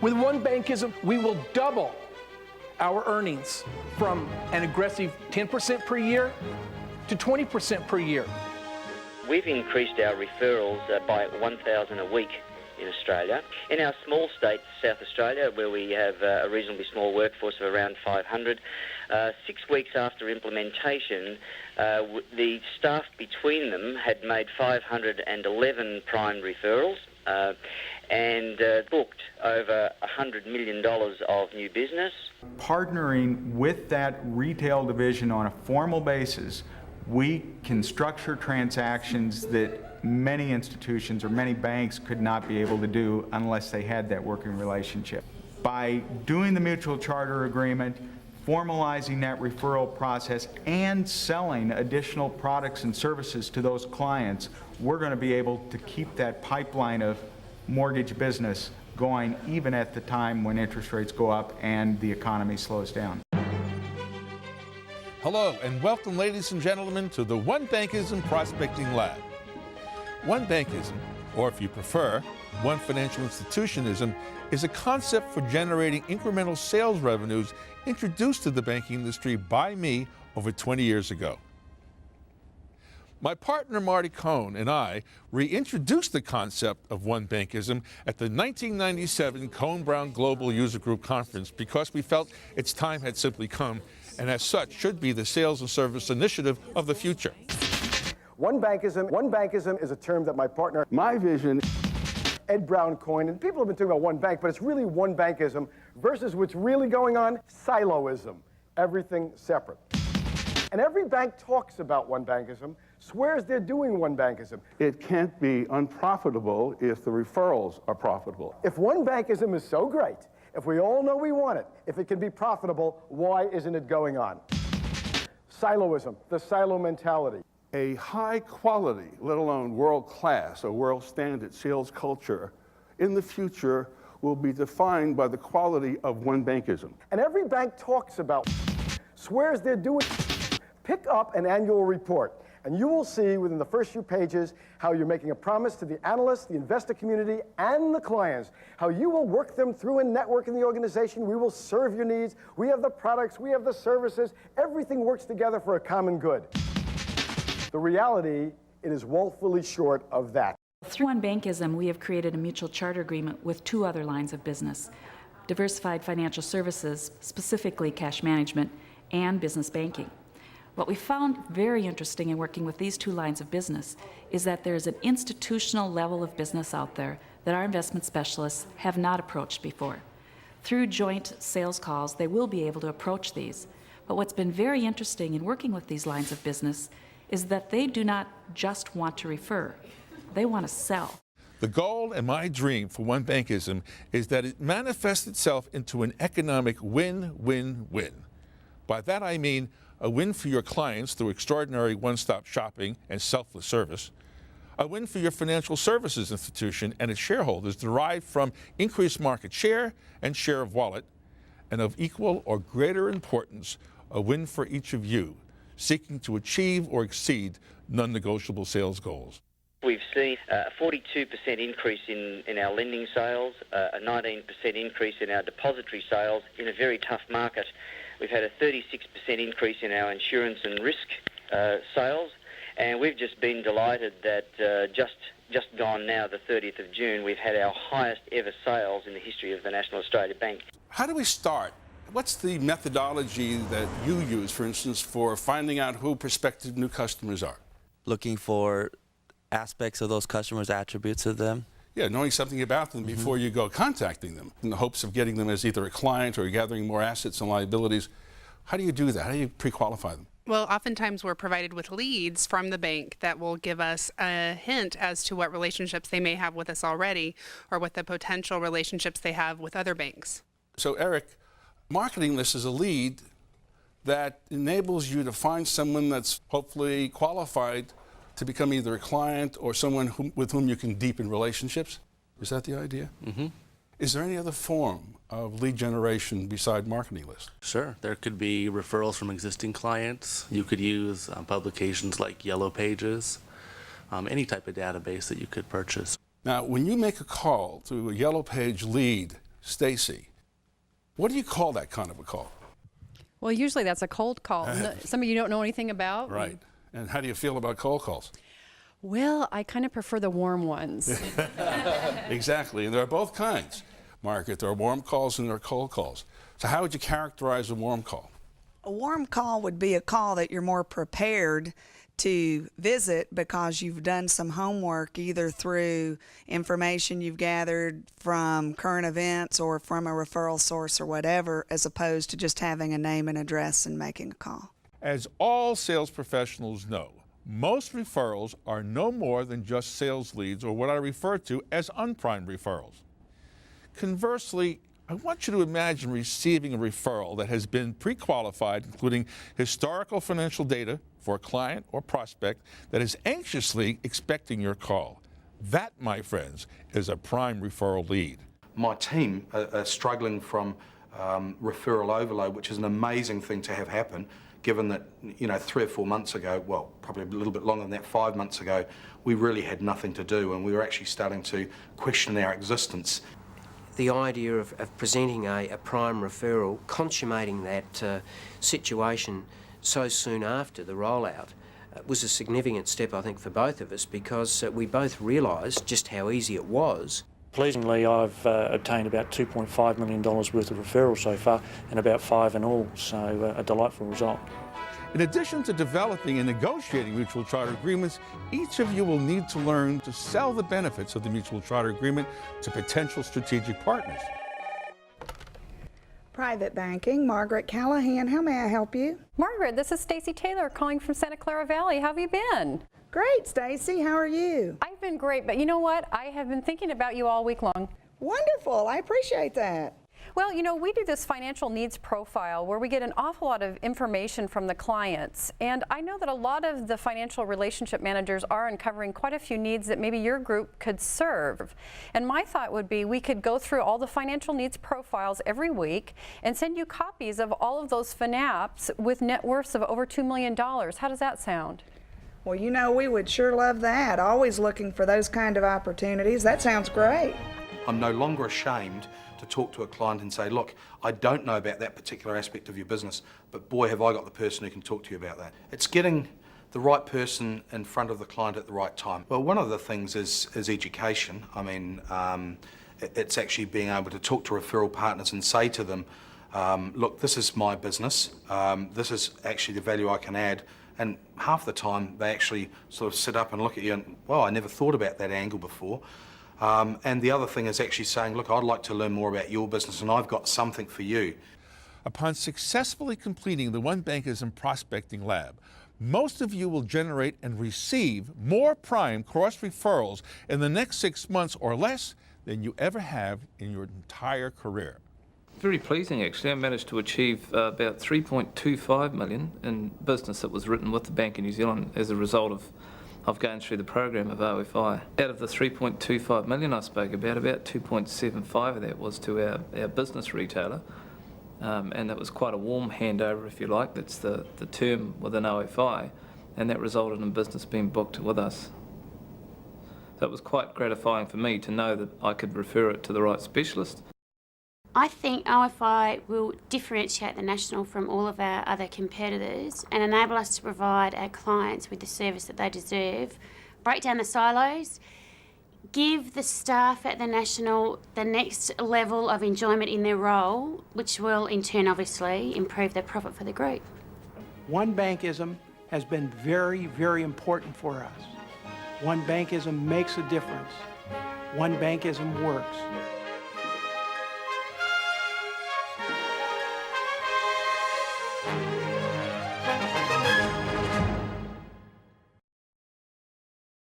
With OneBankism, we will double our earnings from an aggressive 10% per year to 20% per year. We've increased our referrals by 1,000 a week in Australia. In our small states, South Australia, where we have a reasonably small workforce of around 500, 6 weeks after implementation, the staff between them had made 511 prime referrals and booked over $100 million of new business. Partnering with that retail division on a formal basis, we can structure transactions that many institutions or many banks could not be able to do unless they had that working relationship. By doing the mutual charter agreement, formalizing that referral process, and selling additional products and services to those clients, we're going to be able to keep that pipeline of mortgage business going even at the time when interest rates go up and the economy slows down. Hello and welcome, ladies and gentlemen, to the OneBankism Prospecting Lab. OneBankism, or if you prefer, One Financial Institutionism, is a concept for generating incremental sales revenues introduced to the banking industry by me over 20 years ago. My partner Marty Cohn and I reintroduced the concept of OneBankism at the 1997 Cohn-Brown Global User Group Conference because we felt its time had simply come, and as such should be the sales and service initiative of the future. OneBankism is a term that my partner, my vision, Ed Brown coined, and people have been talking about one bank, but it's really OneBankism versus what's really going on, siloism, everything separate. And every bank talks about OneBankism, swears they're doing OneBankism. It can't be unprofitable if the referrals are profitable. If OneBankism is so great, if we all know we want it, if it can be profitable, why isn't it going on? Siloism, the silo mentality. A high quality, let alone world class or world standard sales culture in the future will be defined by the quality of OneBankism. And every bank talks about, swears they're doing. Pick up an annual report, and you will see within the first few pages how you're making a promise to the analysts, the investor community, and the clients, how you will work them through a network in the organization. We will serve your needs. We have the products. We have the services. Everything works together for a common good. The reality, it is woefully short of that. Through OneBankism, we have created a mutual charter agreement with 2 other lines of business: diversified financial services, specifically cash management, and business banking. What we found very interesting in working with these 2 lines of business is that there's an institutional level of business out there that our investment specialists have not approached before. Through joint sales calls, they will be able to approach these. But what's been very interesting in working with these lines of business is that they do not just want to refer, they want to sell. The goal and my dream for OneBankism is that it manifests itself into an economic win-win-win. By that I mean a win for your clients through extraordinary one-stop shopping and selfless service, a win for your financial services institution and its shareholders derived from increased market share and share of wallet, and of equal or greater importance, a win for each of you seeking to achieve or exceed non-negotiable sales goals. We've seen a 42% increase in our lending sales, a 19% increase in our depository sales in a very tough market. We've had a 36% increase in our insurance and risk sales, and we've just been delighted that just gone now, the 30th of June, we've had our highest ever sales in the history of the National Australia Bank. How do we start? What's the methodology that you use, for instance, for finding out who prospective new customers are? Looking for aspects of those customers, attributes of them. Yeah, knowing something about them before you go contacting them in the hopes of getting them as either a client or gathering more assets and liabilities. How do you do that? How do you pre-qualify them? Well, oftentimes we're provided with leads from the bank that will give us a hint as to what relationships they may have with us already or what the potential relationships they have with other banks. So, Eric, marketing this as a lead that enables you to find someone that's hopefully qualified to become either a client or someone with whom you can deepen relationships. Is that the idea? Mm-hmm. Is there any other form of lead generation beside marketing lists? Sure. There could be referrals from existing clients. You could use publications like Yellow Pages, any type of database that you could purchase. Now, when you make a call to a Yellow Page lead Stacy, what do you call that kind of a call? Well, usually that's a cold call. Somebody you don't know anything about. Right. And how do you feel about cold calls? Well, I kind of prefer the warm ones. Exactly. And there are both kinds, Margaret. There are warm calls and there are cold calls. So how would you characterize a warm call? A warm call would be a call that you're more prepared to visit because you've done some homework, either through information you've gathered from current events or from a referral source or whatever, as opposed to just having a name and address and making a call. As all sales professionals know, most referrals are no more than just sales leads, or what I refer to as unprimed referrals. Conversely, I want you to imagine receiving a referral that has been pre-qualified, including historical financial data for a client or prospect that is anxiously expecting your call. That, my friends, is a prime referral lead. My team are struggling from referral overload, which is an amazing thing to have happen, given that, 3 or 4 months ago, well, probably a little bit longer than that, 5 months ago, we really had nothing to do and we were actually starting to question our existence. The idea of presenting a prime referral, consummating that situation so soon after the rollout, was a significant step, I think, for both of us, because we both realised just how easy it was. Pleasingly, I've obtained about $2.5 million worth of referrals so far, and about 5 in all, so a delightful result. In addition to developing and negotiating mutual charter agreements, each of you will need to learn to sell the benefits of the mutual charter agreement to potential strategic partners. Private Banking, Margaret Callahan. How may I help you? Margaret, this is Stacy Taylor calling from Santa Clara Valley. How have you been? Great, Stacy. How are you? I've been great, but you know what? I have been thinking about you all week long. Wonderful. I appreciate that. Well, we do this financial needs profile where we get an awful lot of information from the clients. And I know that a lot of the financial relationship managers are uncovering quite a few needs that maybe your group could serve. And my thought would be we could go through all the financial needs profiles every week and send you copies of all of those FNAPs with net worths of over $2 million. How does that sound? Well, we would sure love that. Always looking for those kind of opportunities. That sounds great. I'm no longer ashamed to talk to a client and say, look, I don't know about that particular aspect of your business, but boy, have I got the person who can talk to you about that. It's getting the right person in front of the client at the right time. Well, one of the things is education. I mean, it's actually being able to talk to referral partners and say to them, look, this is my business. This is actually the value I can add. And half the time they actually sort of sit up and look at you and, well, I never thought about that angle before. And the other thing is actually saying, look, I'd like to learn more about your business and I've got something for you. Upon successfully completing the OneBankism Prospecting Lab, most of you will generate and receive more prime cross-referrals in the next 6 months or less than you ever have in your entire career. Very pleasing, actually. I managed to achieve about $3.25 million in business that was written with the Bank of New Zealand as a result of going through the program of OFI. Out of the $3.25 million I spoke about 2.75 of that was to our business retailer, and that was quite a warm handover, if you like. That's the term within OFI, and that resulted in business being booked with us. So it was quite gratifying for me to know that I could refer it to the right specialist. I think OFI will differentiate the National from all of our other competitors and enable us to provide our clients with the service that they deserve, break down the silos, give the staff at the National the next level of enjoyment in their role, which will in turn obviously improve their profit for the group. OneBankism has been very, very important for us. OneBankism makes a difference. OneBankism works.